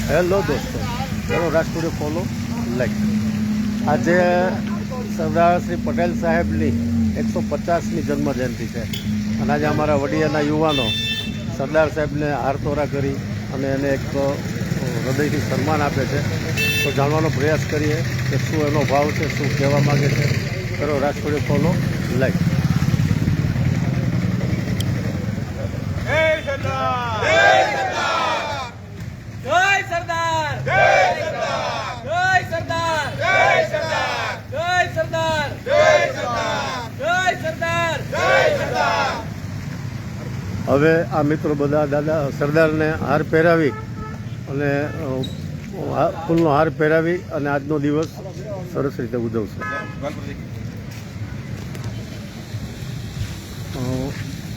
Hello દોસ્તો, ચલો Rajkot follow like. આજે સરદાર શ્રી પટેલ સાહેબની 150મી જન્મજયંતિ છે અને આજે અમારા વડિયાના યુવાનો સરદાર સાહેબને હારતોરા કરી અને એને એક હૃદયથી સન્માન આપે છે. તો જાણવાનો પ્રયાસ કરીએ કે શું એનો ભાવ છે, શું કહેવા માગે છે. ચલો રાજકોટ ફોલો લાઈક. હવે આ મિત્રો બધા દાદા સરદારને હાર પહેરાવી અને ફૂલનો હાર પહેરાવી અને આજનો દિવસ સરસ રીતે ઉજવશે.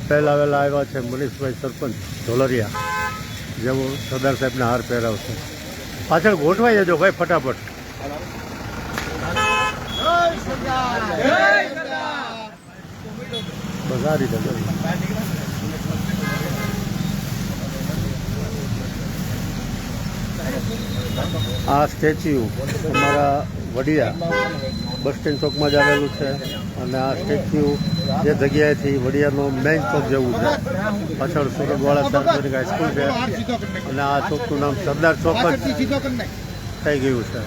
પહેલાં વહેલા આવ્યા છે મનીષભાઈ સરપંચ ઢોલરિયા, જેવો સરદાર સાહેબને હાર પહેરાવશે. પાછળ ગોઠવાઈ જજો ભાઈ ફટાફટ. બસ આ રીતે આ સ્ટેચ્યુ અમારા વડિયા બસ સ્ટેન્ડ ચોકમાં જ આવેલું છે અને આ સ્ટેચ્યુ જે જગ્યાએથી વડિયાનો મેઇન ચોક જેવું છે. પાછળ સુરતવાળા સાર્વજનિક હાઈસ્કૂલ છે અને આ ચોકનું નામ સરદાર ચોક જ થઈ ગયું છે.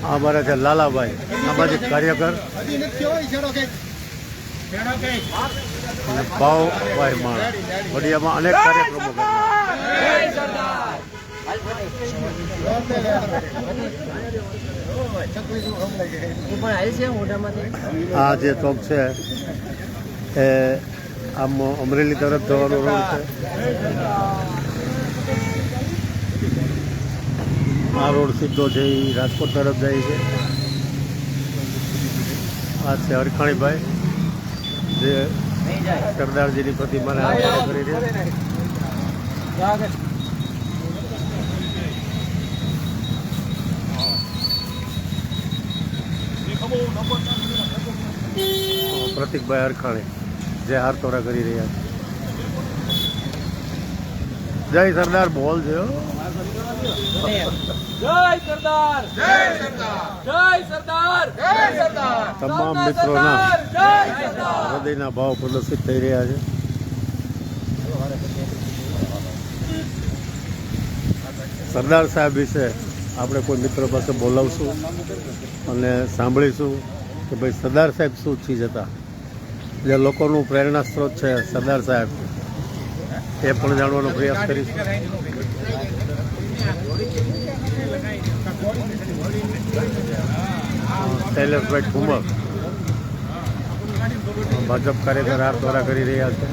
આ અમારા છે લાલાભાઈ, સામાજિક કાર્યકર, અને ભાવભાઈ માણ વડિયામાં અનેક કાર્યક્રમો આ જે ચોક છે એ આમ અમરેલી તરફ જવાનો રોડ છે. આ રોડ સીધો છે એ રાજકોટ તરફ જાય છે. આ છે હરખાણીભાઈ જે સરદારજીની પ્રતિમાને આદર કરી રહ્યા. પ્રતિકભાઈ હરખાણી જે હારતોરા કરી રહ્યા છે. જય સરદાર બોલ છે. તમામ મિત્રોના હૃદયના ભાવ પ્રદર્શિત થઈ રહ્યા છે. સરદાર સાહેબ વિશે આપણે કોઈ મિત્ર પાસે બોલાવશું અને સાંભળીશું કે ભાઈ સરદાર સાહેબ શું ચીજ હતા, જે લોકોનું પ્રેરણા સ્ત્રોત છે સરદાર સાહેબ, એ પણ જાણવાનો પ્રયાસ કરીશું. શૈલેષભાઈ ઠુમર ભાજપ કાર્યકર હારતોરા કરી રહ્યા છે.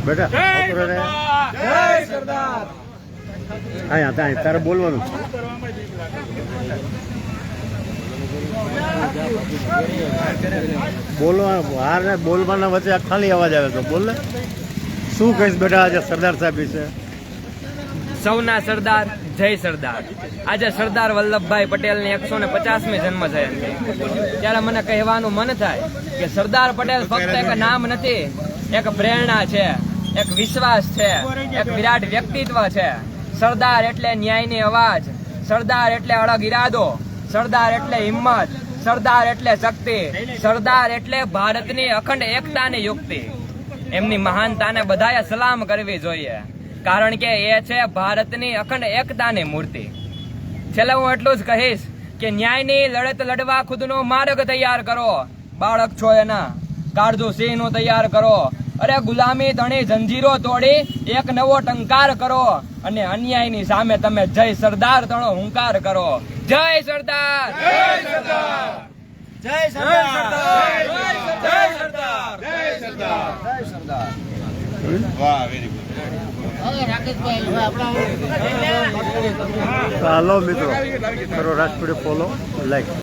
બેટા અહીંયા તારે બોલવાનું. બોલવાના વચ્ચે ખાલી અવાજ આવે તો બોલ. શું કહીશ બેટા આજે સરદાર સાહેબ વિશે? સૌના સરદાર, જય સરદાર. આજે સરદાર વલ્લભભાઈ પટેલની 150મી જન્મ જયંતિ. ત્યારે મને કહેવાનું મન થાય કે સરદાર પટેલ ફક્ત એક નામ નથી, એક પ્રેરણા છે, એક વિશ્વાસ છે, એક વિરાટ વ્યક્તિત્વ છે. સરદાર એટલે ન્યાયની અવાજ, સરદાર એટલે અડગ ઈરાદો, સરદાર એટલે હિંમત, સરદાર એટલે શક્તિ, સરદાર એટલે ભારતની અખંડ એકતાની યુક્તિ. એમની મહાનતાને બધાએ સલામ કરવી જોઈએ, કારણ કે એ છે ભારતની અખંડ એકતાની મૂર્તિ. છેલ્લે હું એટલું જ કહીશ કે ન્યાયની લડત લડવા ખુદનો માર્ગ તૈયાર કરો. બાળક છો એના કાળજુ સિંહનું તૈયાર કરો. અરે ગુલામી તણી જંજીરો તોડી એક નવો ટંકાર કરો અને અન્યાયની સામે તમે જય સરદાર તણો હુંકાર કરો. જય સરદાર, જય સરદાર. જય સરદાર જય સરદાર વાહ વેરી ગુડ. હાલો મિત્રો કરો રાષ્ટ્રીય ફોલો લાઈક